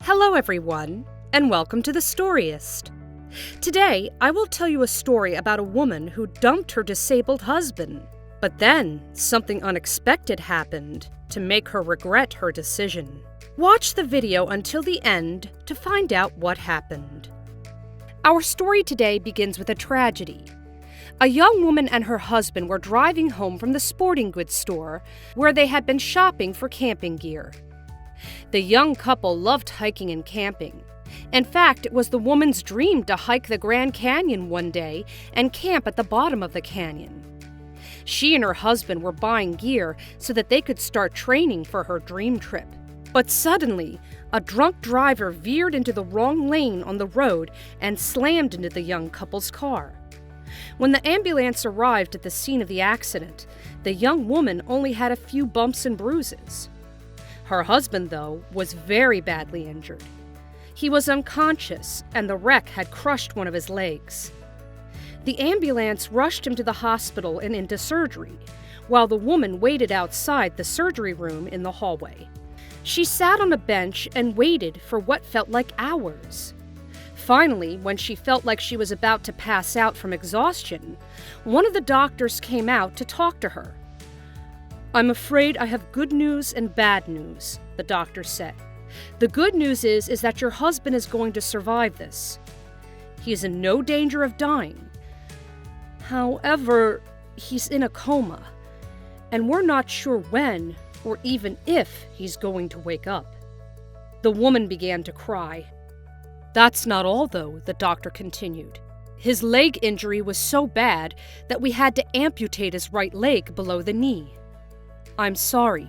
Hello everyone, and welcome to the Storyist. Today, I will tell you a story about a woman who dumped her disabled husband. But then, something unexpected happened to make her regret her decision. Watch the video until the end to find out what happened. Our story today begins with a tragedy. A young woman and her husband were driving home from the sporting goods store where they had been shopping for camping gear. The young couple loved hiking and camping. In fact, it was the woman's dream to hike the Grand Canyon one day and camp at the bottom of the canyon. She and her husband were buying gear so that they could start training for her dream trip. But suddenly, a drunk driver veered into the wrong lane on the road and slammed into the young couple's car. When the ambulance arrived at the scene of the accident, the young woman only had a few bumps and bruises. Her husband, though, was very badly injured. He was unconscious, and the wreck had crushed one of his legs. The ambulance rushed him to the hospital and into surgery, while the woman waited outside the surgery room in the hallway. She sat on a bench and waited for what felt like hours. Finally, when she felt like she was about to pass out from exhaustion, one of the doctors came out to talk to her. "I'm afraid I have good news and bad news," the doctor said. "The good news is that your husband is going to survive this. He is in no danger of dying. However, he's in a coma, and we're not sure when or even if he's going to wake up." The woman began to cry. "That's not all, though," the doctor continued. "His leg injury was so bad that we had to amputate his right leg below the knee. I'm sorry.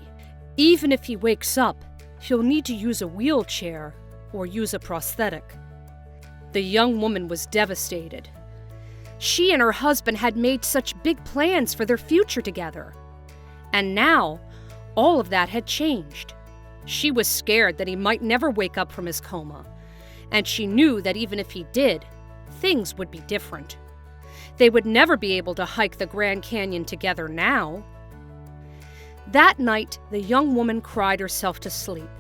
Even if he wakes up, he'll need to use a wheelchair or use a prosthetic." The young woman was devastated. She and her husband had made such big plans for their future together. And now, all of that had changed. She was scared that he might never wake up from his coma, and she knew that even if he did, things would be different. They would never be able to hike the Grand Canyon together now. That night, the young woman cried herself to sleep.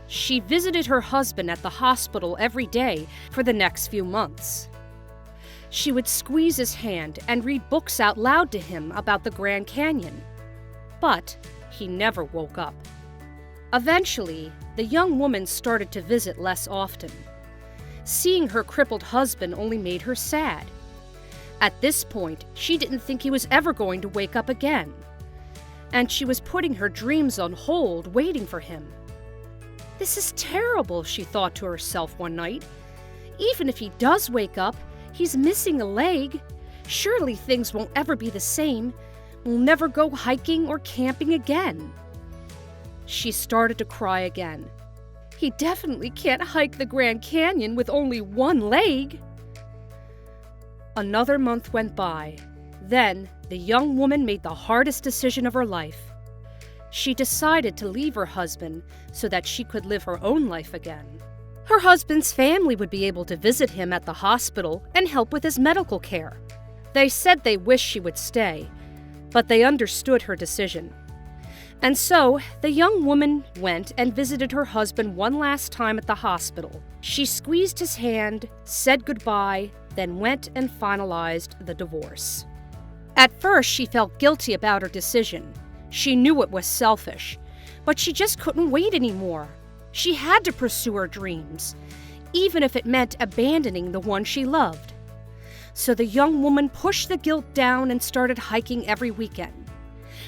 She visited her husband at the hospital every day for the next few months. She would squeeze his hand and read books out loud to him about the Grand Canyon. But he never woke up. Eventually, the young woman started to visit less often. Seeing her crippled husband only made her sad. At this point, she didn't think he was ever going to wake up again. And she was putting her dreams on hold, waiting for him. "This is terrible," she thought to herself one night. "Even if he does wake up, he's missing a leg. Surely things won't ever be the same. We'll never go hiking or camping again." She started to cry again. "He definitely can't hike the Grand Canyon with only one leg." Another month went by. Then, the young woman made the hardest decision of her life. She decided to leave her husband so that she could live her own life again. Her husband's family would be able to visit him at the hospital and help with his medical care. They said they wished she would stay, but they understood her decision. And so, the young woman went and visited her husband one last time at the hospital. She squeezed his hand, said goodbye, then went and finalized the divorce. At first, she felt guilty about her decision. She knew it was selfish, but she just couldn't wait anymore. She had to pursue her dreams, even if it meant abandoning the one she loved. So the young woman pushed the guilt down and started hiking every weekend.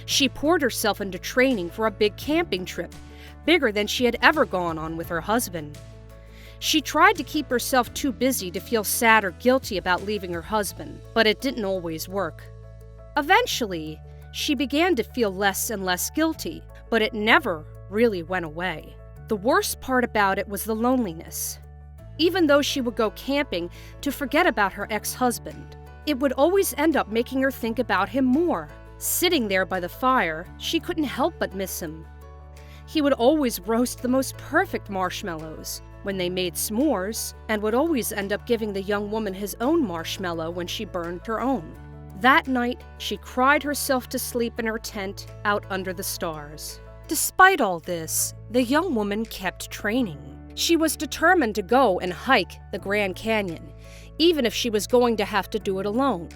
She poured herself into training for a big camping trip, bigger than she had ever gone on with her husband. She tried to keep herself too busy to feel sad or guilty about leaving her husband, but it didn't always work. Eventually, she began to feel less and less guilty, but it never really went away. The worst part about it was the loneliness. Even though she would go camping to forget about her ex-husband, it would always end up making her think about him more. Sitting there by the fire, she couldn't help but miss him. He would always roast the most perfect marshmallows when they made s'mores, and would always end up giving the young woman his own marshmallow when she burned her own. That night, she cried herself to sleep in her tent out under the stars. Despite all this, the young woman kept training. She was determined to go and hike the Grand Canyon, even if she was going to have to do it alone.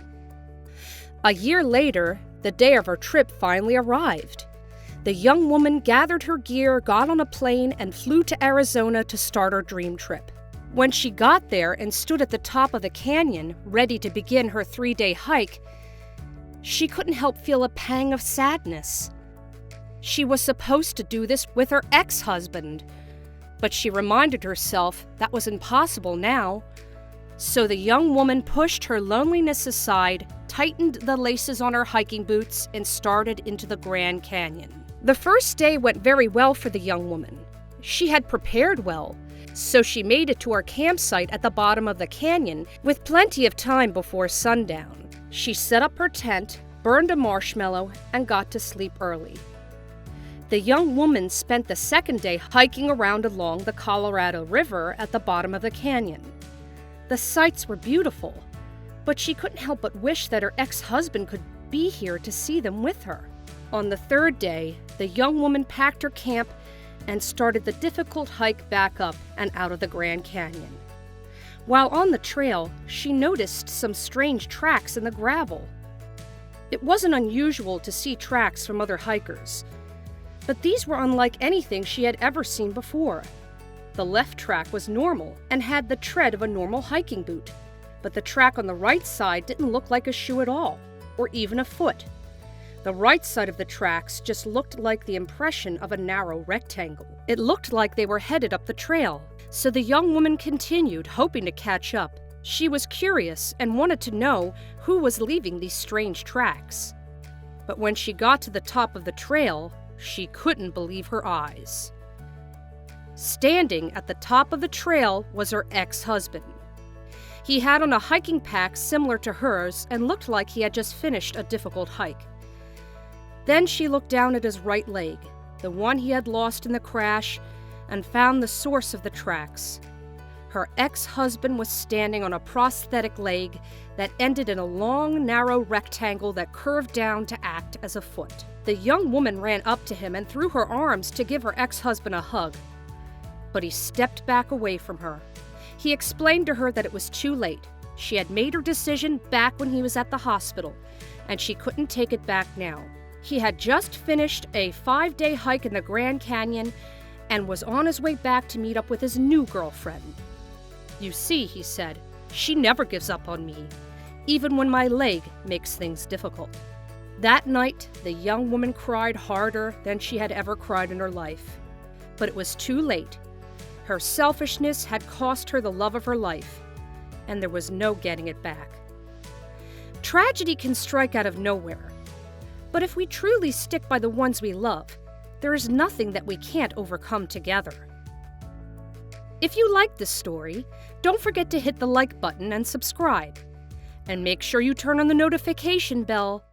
A year later, the day of her trip finally arrived. The young woman gathered her gear, got on a plane, and flew to Arizona to start her dream trip. When she got there and stood at the top of the canyon, ready to begin her 3-day hike, she couldn't help feel a pang of sadness. She was supposed to do this with her ex-husband, but she reminded herself that was impossible now. So the young woman pushed her loneliness aside, tightened the laces on her hiking boots, and started into the Grand Canyon. The first day went very well for the young woman. She had prepared well, so she made it to her campsite at the bottom of the canyon with plenty of time before sundown. She set up her tent, burned a marshmallow, and got to sleep early. The young woman spent the second day hiking around along the Colorado River at the bottom of the canyon. The sights were beautiful, but she couldn't help but wish that her ex-husband could be here to see them with her. On the third day, the young woman packed her camp and started the difficult hike back up and out of the Grand Canyon. While on the trail, she noticed some strange tracks in the gravel. It wasn't unusual to see tracks from other hikers, but these were unlike anything she had ever seen before. The left track was normal and had the tread of a normal hiking boot, but the track on the right side didn't look like a shoe at all, or even a foot. The right side of the tracks just looked like the impression of a narrow rectangle. It looked like they were headed up the trail, so the young woman continued, hoping to catch up. She was curious and wanted to know who was leaving these strange tracks. But when she got to the top of the trail, she couldn't believe her eyes. Standing at the top of the trail was her ex-husband. He had on a hiking pack similar to hers and looked like he had just finished a difficult hike. Then she looked down at his right leg, the one he had lost in the crash, and found the source of the tracks. Her ex-husband was standing on a prosthetic leg that ended in a long, narrow rectangle that curved down to act as a foot. The young woman ran up to him and threw her arms to give her ex-husband a hug, but he stepped back away from her. He explained to her that it was too late. She had made her decision back when he was at the hospital, and she couldn't take it back now. He had just finished a 5-day hike in the Grand Canyon and was on his way back to meet up with his new girlfriend. "You see," he said, "she never gives up on me, even when my leg makes things difficult." That night, the young woman cried harder than she had ever cried in her life. But it was too late. Her selfishness had cost her the love of her life, and there was no getting it back. Tragedy can strike out of nowhere, but if we truly stick by the ones we love, there is nothing that we can't overcome together. If you like this story, don't forget to hit the like button and subscribe. And make sure you turn on the notification bell